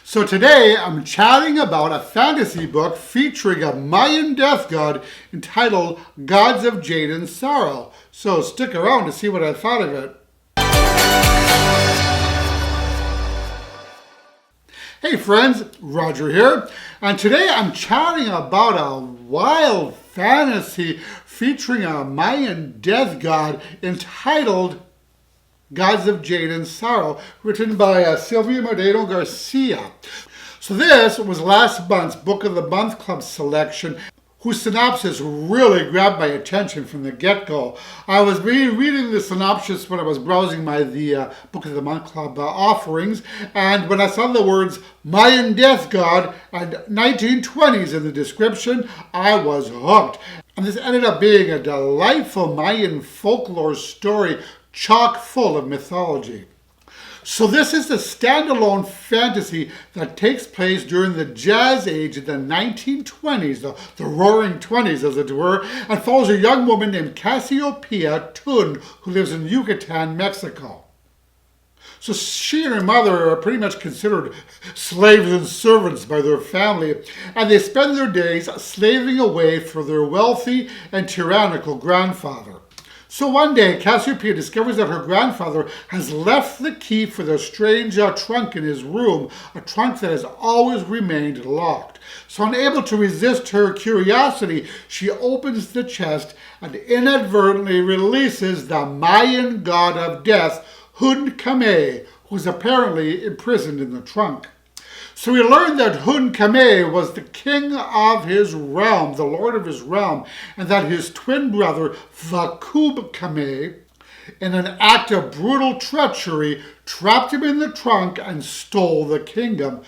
So today I'm chatting about a fantasy book featuring a Mayan death god entitled Gods of Jade and Sorrow. So stick around to see what I thought of it. Hey friends, Roger here, and today I'm chatting about a wild fantasy featuring a Mayan death god entitled Gods of Jade and Sorrow, written by Silvia Moreno-Garcia. So this was last month's Book of the Month Club selection, whose synopsis really grabbed my attention from the get-go. I was reading the synopsis when I was browsing the Book of the Month Club offerings, and when I saw the words Mayan Death God and 1920s in the description, I was hooked. And this ended up being a delightful Mayan folklore story chock full of mythology. So this is a standalone fantasy that takes place during the Jazz Age in the 1920s, the Roaring 20s as it were, and follows a young woman named Cassiopeia who lives in Yucatan, Mexico. So she and her mother are pretty much considered slaves and servants by their family, and they spend their days slaving away for their wealthy and tyrannical grandfather. So one day, Cassiopeia discovers that her grandfather has left the key for the strange trunk in his room, a trunk that has always remained locked. So unable to resist her curiosity, she opens the chest and inadvertently releases the Mayan god of death, Khmer, who is apparently imprisoned in the trunk. So we learned that Khmer was the king of his realm, the lord of his realm, and that his twin brother, Khmer, in an act of brutal treachery, trapped him in the trunk and stole the kingdom,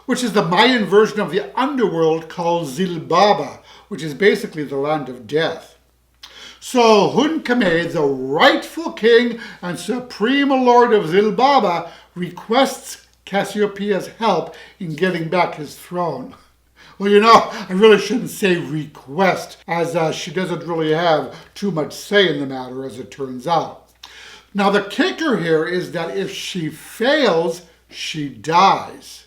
which is the Mayan version of the underworld called Zilbaba, which is basically the land of death. So Khmer, the rightful king and supreme lord of Zilbaba, requests Cassiopeia's help in getting back his throne. Well, I really shouldn't say request, as she doesn't really have too much say in the matter, as it turns out. Now, the kicker here is that if she fails, she dies.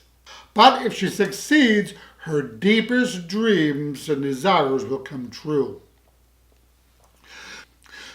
But if she succeeds, her deepest dreams and desires will come true.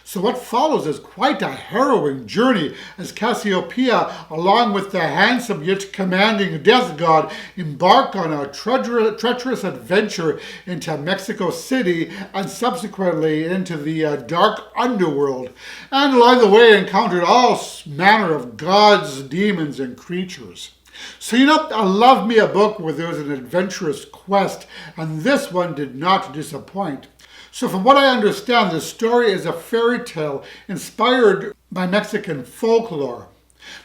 So what follows is quite a harrowing journey as Cassiopeia, along with the handsome yet commanding death god, embark on a treacherous adventure into Mexico City and subsequently into the dark underworld, and along the way encountered all manner of gods, demons, and creatures. So I love me a book where there's an adventurous quest, and this one did not disappoint. So from what I understand, the story is a fairy tale inspired by Mexican folklore.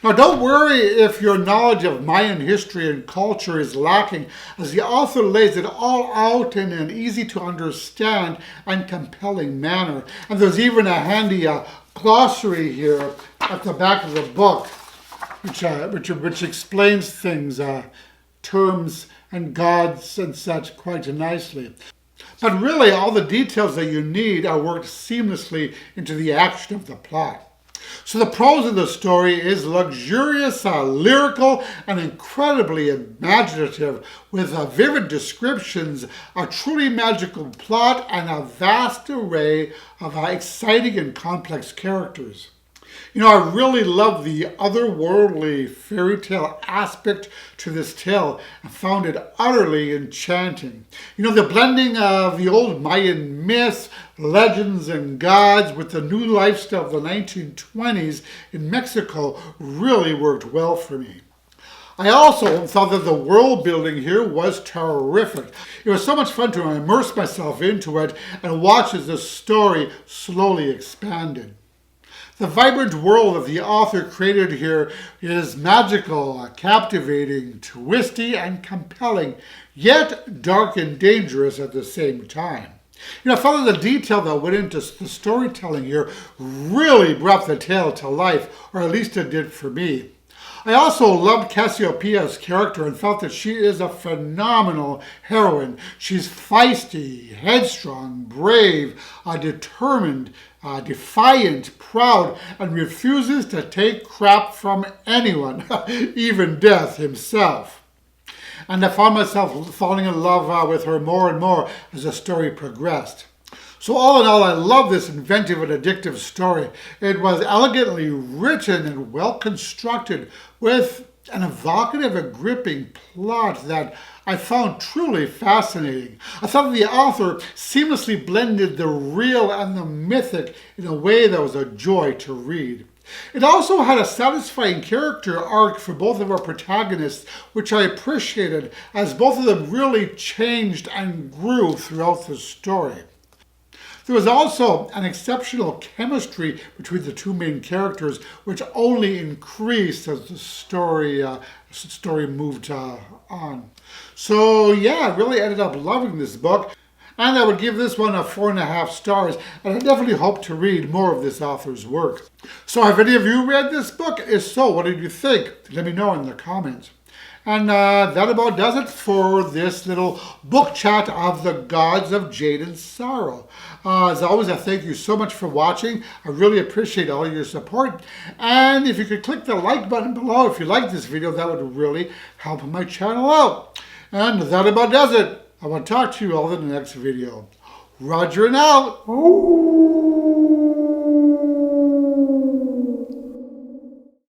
Now don't worry if your knowledge of Mayan history and culture is lacking, as the author lays it all out in an easy to understand and compelling manner. And there's even a handy glossary here at the back of the book, which explains things, terms and gods and such quite nicely. But really, all the details that you need are worked seamlessly into the action of the plot. So the prose of the story is luxurious, lyrical, and incredibly imaginative, with vivid descriptions, a truly magical plot, and a vast array of exciting and complex characters. I really love the otherworldly fairy tale aspect to this tale and found it utterly enchanting. The blending of the old Mayan myths, legends, and gods with the new lifestyle of the 1920s in Mexico really worked well for me. I also thought that the world building here was terrific. It was so much fun to immerse myself into it and watch as the story slowly expanded. The vibrant world that the author created here is magical, captivating, twisty, and compelling, yet dark and dangerous at the same time. I found that the detail that went into the storytelling here really brought the tale to life, or at least it did for me. I also loved Cassiopeia's character and felt that she is a phenomenal heroine. She's feisty, headstrong, brave, determined, defiant, proud, and refuses to take crap from anyone, even death himself. and I found myself falling in love with her more and more as the story progressed. So all in all, I love this inventive and addictive story. It was elegantly written and well constructed with an evocative and gripping plot that I found truly fascinating. I thought the author seamlessly blended the real and the mythic in a way that was a joy to read. It also had a satisfying character arc for both of our protagonists, which I appreciated, as both of them really changed and grew throughout the story. There was also an exceptional chemistry between the two main characters, which only increased as the story moved on. So yeah, I really ended up loving this book, and I would give this one a 4.5 stars, and I definitely hope to read more of this author's work. So have any of you read this book? If so, what did you think? Let me know in the comments. And that about does it for this little book chat of The Gods of Jade and Sorrow. As always, I thank you so much for watching. I really appreciate all your support. And if you could click the like button below if you like this video, that would really help my channel out. And that about does it. I will talk to you all in the next video. Roger and out.